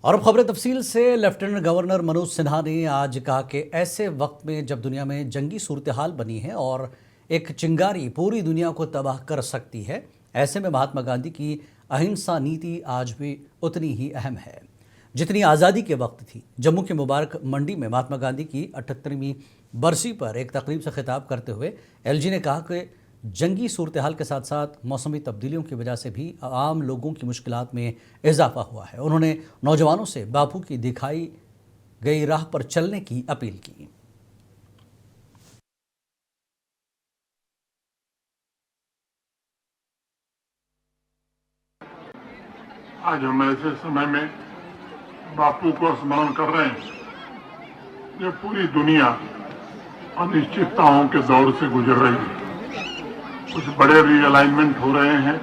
और अब खबरें तफसील से। लेफ्टिनेंट गवर्नर मनोज सिन्हा ने आज कहा कि ऐसे वक्त में जब दुनिया में जंगी सूरत हाल बनी है और एक चिंगारी पूरी दुनिया को तबाह कर सकती है, ऐसे में महात्मा गांधी की अहिंसा नीति आज भी उतनी ही अहम है जितनी आज़ादी के वक्त थी। जम्मू की मुबारक मंडी में महात्मा गांधी की 78वीं बरसी पर एक तकरीब से खिताब करते हुए एलजी ने कहा कि जंगी सूरत हाल के साथ साथ मौसमी तब्दीलियों की वजह से भी आम लोगों की मुश्किलात में इजाफा हुआ है। उन्होंने नौजवानों से बापू की दिखाई गई राह पर चलने की अपील की। आज हम ऐसे समय में बापू को स्मरण कर रहे हैं जब पूरी दुनिया अनिश्चितताओं के दौर से गुजर रही है। कुछ बड़े रीअलाइनमेंट हो रहे हैं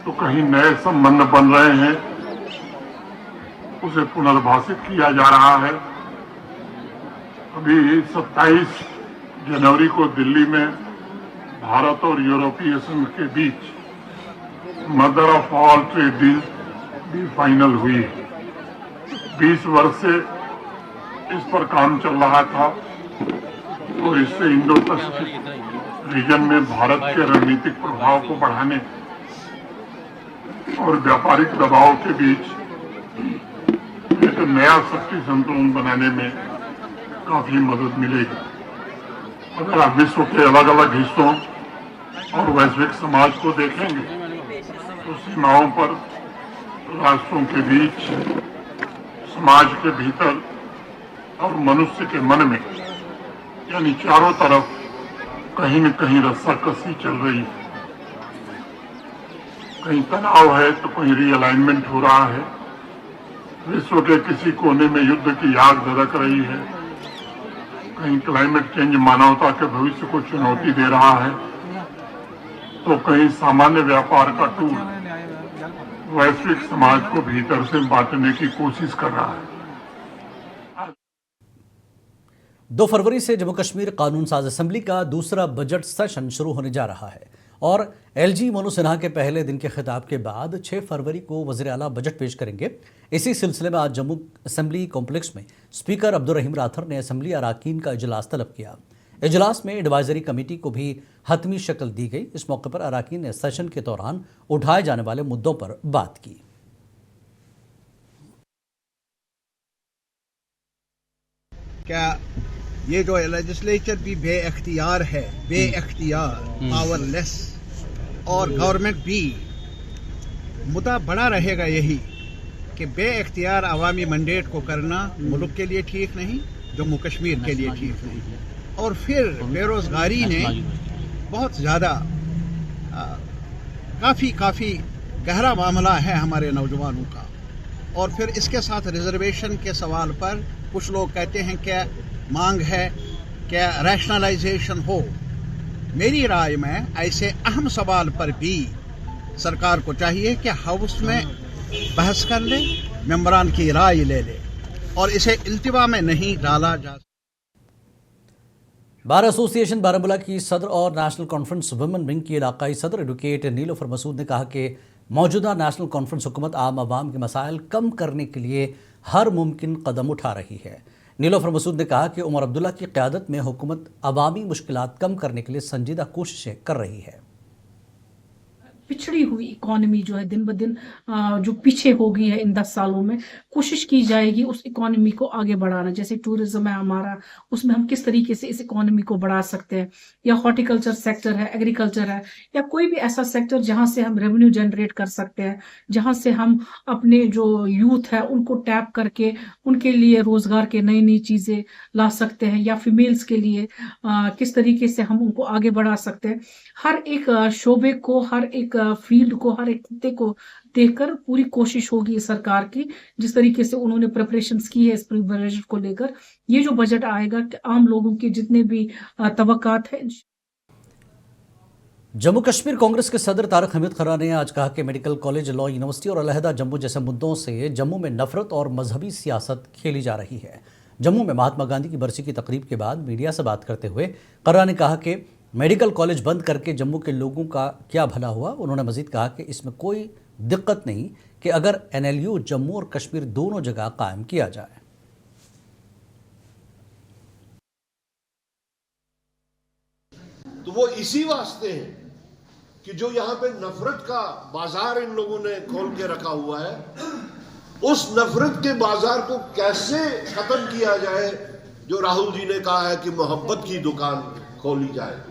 तो कहीं नए संबंध बन रहे हैं, उसे पुनर्भाषित किया जा रहा है। अभी 27 जनवरी को दिल्ली में भारत और यूरोपीय संघ के बीच mother of all trade deal भी फाइनल हुई है। 20 वर्ष से इस पर काम चल रहा था और इससे इंडो पैसिफिक रीजन में भारत के रणनीतिक प्रभाव को बढ़ाने और व्यापारिक दबाव के बीच एक नया शक्ति संतुलन बनाने में काफी मदद मिलेगी। अगर आप विश्व के अलग अलग हिस्सों और वैश्विक समाज को देखेंगे तो सीमाओं पर, राष्ट्रों के बीच, समाज के भीतर और मनुष्य के मन में, यानी चारों तरफ कहीं न कहीं रस्साकसी चल रही है। कहीं तनाव है तो कहीं रीअलाइनमेंट हो रहा है। विश्व के किसी कोने में युद्ध की आग धधक रही है। कहीं क्लाइमेट चेंज मानवता के भविष्य को चुनौती दे रहा है तो कहीं सामान्य व्यापार का टूल वैश्विक समाज को भीतर से बांटने की कोशिश कर रहा है। 2 फरवरी से जम्मू कश्मीर कानून साज असेंबली का दूसरा बजट सेशन शुरू होने जा रहा है और एलजी मनोज सिन्हा के पहले दिन के खिताब के बाद 6 फरवरी को वज़ीर आला बजट पेश करेंगे। इसी सिलसिले में आज जम्मू असेंबली कॉम्प्लेक्स में स्पीकर अब्दुल रहीम राठौर ने असेंबली अरकान का इजलास तलब किया। इजलास में एडवाइजरी कमेटी को भी हतमी शक्ल दी गई। इस मौके पर अरकान ने सेशन के दौरान उठाए जाने वाले मुद्दों पर बात की। क्या ये जो लेजिस्लेचर भी बेअख्तियार है, बेअख्तियार, पावरलेस, और गवर्नमेंट भी मुद्दा बड़ा रहेगा यही कि बेअख्तियार अवामी मैंडेट को करना मुल्क के लिए ठीक नहीं, जम्मू कश्मीर के लिए ठीक नहीं। और फिर बेरोजगारी ने बहुत ज़्यादा काफ़ी गहरा मामला है हमारे नौजवानों का। और फिर इसके साथ रिजर्वेशन के सवाल पर कुछ लोग कहते हैं क्या मांग है, क्या रैशनलाइजेशन हो। मेरी राय में ऐसे अहम सवाल पर भी सरकार को चाहिए कि हाउस में बहस कर ले, मेंबरान की राय ले ले और इसे इल्तिवा में नहीं डाला जा। बार एसोसिएशन बारामूला की सदर और नेशनल कॉन्फ्रेंस वुमेन विंग की इलाकाई सदर एडवोकेट नीलोफर मसूद ने कहा कि मौजूदा नेशनल कॉन्फ्रेंस हुकूमत आम आवाम के मसाइल कम करने के लिए हर मुमकिन कदम उठा रही है। नीलोफर मसूद ने कहा कि उमर अब्दुल्ला की क़यादत में हुकूमत अवामी मुश्किलात कम करने के लिए संजीदा कोशिशें कर रही है। पिछड़ी हुई इकोनॉमी जो है दिन ब दिन जो पीछे हो गई है इन 10 सालों में, कोशिश की जाएगी उस इकोनॉमी को आगे बढ़ाना। जैसे टूरिज्म है हमारा, उसमें हम किस तरीके से इस इकोनॉमी को बढ़ा सकते हैं, या हॉर्टिकल्चर सेक्टर है, एग्रीकल्चर है, या कोई भी ऐसा सेक्टर जहां से हम रेवेन्यू जनरेट कर सकते हैं, जहां से हम अपने जो यूथ है उनको टैप करके उनके लिए रोजगार के नई नई चीजें ला सकते हैं, या फीमेल्स के लिए किस तरीके से हम उनको आगे बढ़ा सकते हैं। हर एक शोबे को, हर एक फील्ड को, हर एक खत्ते को देखकर पूरी कोशिश होगी सरकार की। जिस तरीके से उन्होंने प्रिपरेशंस की है इस बजट को लेकर, ये जो बजट आएगा कि आम लोगों के जितने भी तवक्कात है। जम्मू कश्मीर कांग्रेस के सदर तारिक हमीद खरा ने आज कहा कि मेडिकल कॉलेज, लॉ यूनिवर्सिटी और अलहदा जम्मू जैसे मुद्दों से जम्मू में नफरत और मजहबी सियासत खेली जा रही है। जम्मू में महात्मा गांधी की बरसी की तकरीब के बाद मीडिया से बात करते हुए खरा ने कहा कि मेडिकल कॉलेज बंद करके जम्मू के लोगों का क्या भला हुआ। उन्होंने मजीद कहा कि इसमें कोई दिक्कत नहीं कि अगर NLU जम्मू और कश्मीर दोनों जगह कायम किया जाए। तो वो इसी वास्ते है कि जो यहाँ पे नफरत का बाजार इन लोगों ने खोल के रखा हुआ है, उस नफरत के बाजार को कैसे खत्म किया जाए, जो राहुल जी ने कहा है कि मोहब्बत की दुकान खोली जाए।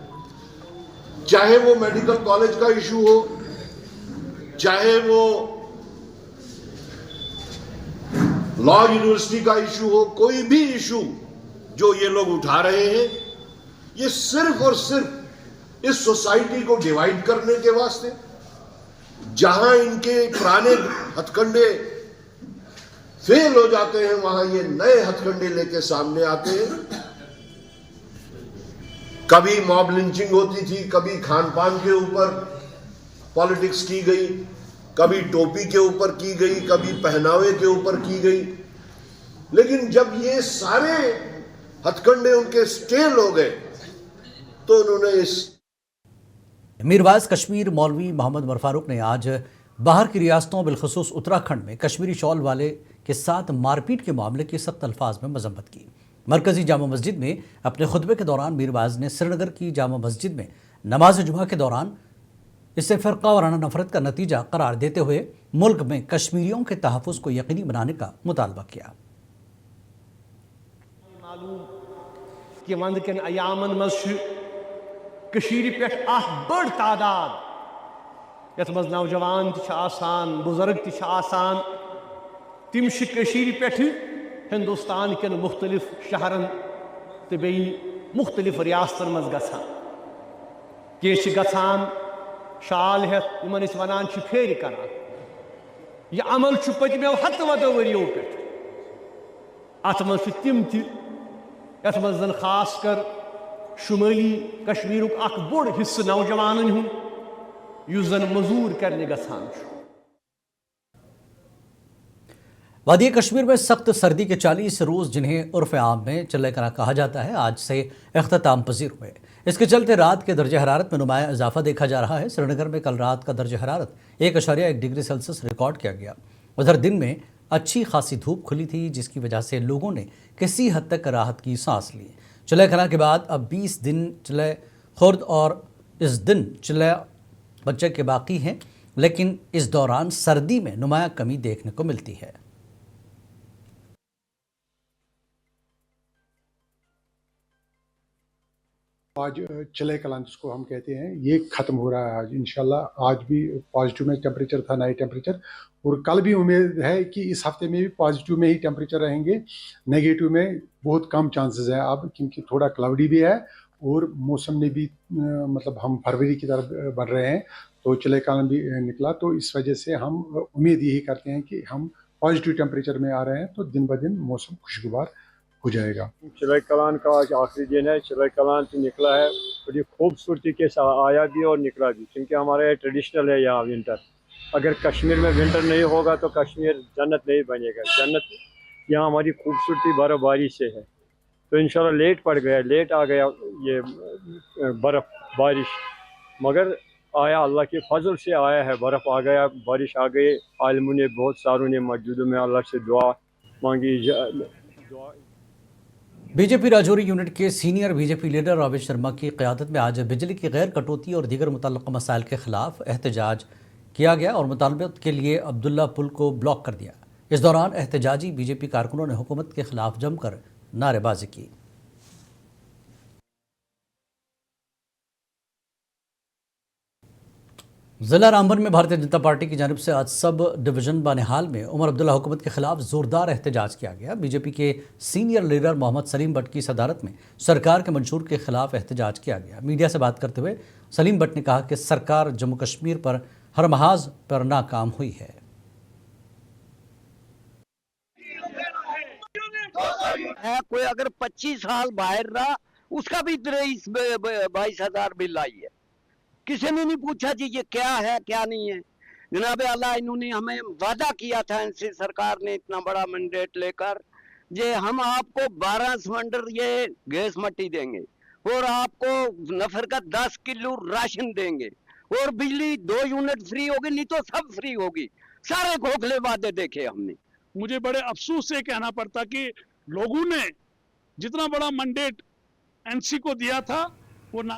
चाहे वो मेडिकल कॉलेज का इशू हो, चाहे वो लॉ यूनिवर्सिटी का इशू हो, कोई भी इशू जो ये लोग उठा रहे हैं, ये सिर्फ और सिर्फ इस सोसाइटी को डिवाइड करने के वास्ते। जहां इनके पुराने हथकंडे फेल हो जाते हैं, वहां ये नए हथकंडे लेके सामने आते हैं। कभी मॉब लिंचिंग होती थी, कभी खान पान के ऊपर पॉलिटिक्स की गई, कभी टोपी के ऊपर की गई, कभी पहनावे के ऊपर की गई। लेकिन जब ये सारे हथकंडे उनके स्टेल हो गए तो उन्होंने इस मीरवाइज कश्मीर मौलवी मोहम्मद उमर फारूक ने आज बाहर की रियासतों बिलखसूस उत्तराखंड में कश्मीरी शॉल वाले के साथ मारपीट के मामले की सख्त अल्फाज में मजम्मत की। मरकजी जामा मस्जिद में अपने खुतबे के दौरान मीरवाइज ने श्रीनगर की जामा मस्जिद में नमाज जुमा के दौरान इसे फ़िरका वाराना नफरत का नतीजा करार देते हुए मुल्क में कश्मीरियों के तहफ़्फ़ुज़ को यकीनी बनाने का मुतालबा किया। कि वंद के अयामन मज कशीर पे बड़ तादाद यथ मज नौजवान आसान, बुजुर्ग आसान, तिम कशीर पे हिंदुस्तान के मुख्तलिफ शहरन तो बे मुख्तलिफ रियासतन मज गसान के गसान शाल हेत इन वन फेर कर। यह अमल पतमो हत वदो वरियो पे अत मज तिम यथ मज जन खास कर शुमाली कश्मीर अख बोड़ हिस्स नौजवान हुस जन मजूर करने गसान। वादी कश्मीर में सख्त सर्दी के 40 रोज़, जिन्हें उर्फ़ आम में चले करा कहा जाता है, आज से अख्ताम पजीर हुए। इसके चलते रात के दर्ज हरारत में नुमाया इजाफा देखा जा रहा है। श्रीनगर में कल रात का दर्ज हरारत 1.1 डिग्री सेल्सियस रिकॉर्ड किया गया। उधर दिन में अच्छी खासी धूप खुली थी, जिसकी वजह से लोगों ने किसी हद तक राहत की सांस ली। चले खना के बाद अब 20 दिन चले खुर्द और इस दिन चले बच्चे के बाकी हैं, लेकिन इस दौरान सर्दी में नुमाया कमी देखने को मिलती है। आज चले कलां जिसको हम कहते हैं, ये ख़त्म हो रहा है आज इंशाल्लाह। आज भी पॉजिटिव में टेम्परेचर था, नाइट टेम्परेचर, और कल भी उम्मीद है कि इस हफ्ते में भी पॉजिटिव में ही टेम्परेचर रहेंगे। नेगेटिव में बहुत कम चांसेस हैं अब, क्योंकि थोड़ा क्लाउडी भी है और मौसम ने भी मतलब हम फरवरी की तरफ बढ़ रहे हैं, तो चले कलां भी निकला। तो इस वजह से हम उम्मीद यही करते हैं कि हम पॉजिटिव टेम्परेचर में आ रहे हैं, तो दिन ब दिन मौसम खुशगवार हो जाएगा। चिलय कलान का आज आखिरी दिन है। चिलय कलान से निकला है, बड़ी खूबसूरती के साथ आया भी और निकला भी, क्योंकि हमारे ट्रेडिशनल है यहाँ विंटर। अगर कश्मीर में विंटर नहीं होगा तो कश्मीर जन्नत नहीं बनेगा। जन्नत यहाँ हमारी खूबसूरती बर्फबारी से है। तो इंशाल्लाह लेट पड़ गया, लेट आ गया ये बर्फ़ बारिश, मगर आया, अल्लाह के फजल से आया है, बर्फ़ आ गया, बारिश आ गई। आलिमों ने बहुत सारों ने मस्जिदों में अल्लाह से दुआ मांगी। बीजेपी राजौरी यूनिट के सीनियर बीजेपी लीडर रावेश शर्मा की क़यादत में आज बिजली की गैर कटौती और दीगर मुतल्लक़ मसाइल के खिलाफ एहतजाज किया गया और मुतालबत के लिए अब्दुल्ला पुल को ब्लॉक कर दिया। इस दौरान एहतजाजी बीजेपी कारकुनों ने हुकूमत के खिलाफ जमकर नारेबाजी की। ज़िला रामबन में भारतीय जनता पार्टी की जानिब से आज सब डिवीज़न बानिहाल में उमर अब्दुल्ला हुकूमत के खिलाफ ज़ोरदार एहतजाज किया गया। बीजेपी के सीनियर लीडर मोहम्मद सलीम भट्ट की सदारत में सरकार के मंशूर के खिलाफ एहतजाज किया गया। मीडिया से बात करते हुए सलीम भट्ट ने कहा कि सरकार जम्मू कश्मीर पर हर महाज पर नाकाम हुई है। कोई अगर 25 साल बाहर रहा, उसका भी 23-22 बिल आई है। किसी ने नहीं पूछा जी ये क्या है क्या नहीं है। जनाब अल्लाह, इन्होंने हमें वादा किया था, इनसे सरकार ने इतना बड़ा मैंडेट लेकर, जे हम आपको 12 सिलेंडर ये गैस मट्टी देंगे और आपको नफर का 10 किलो राशन देंगे और बिजली 2 यूनिट फ्री होगी, नहीं तो सब फ्री होगी। सारे खोखले वादे देखे हमने। मुझे बड़े अफसोस से कहना पड़ता कि लोगों ने जितना बड़ा मैंडेट एनसी को दिया था वो ना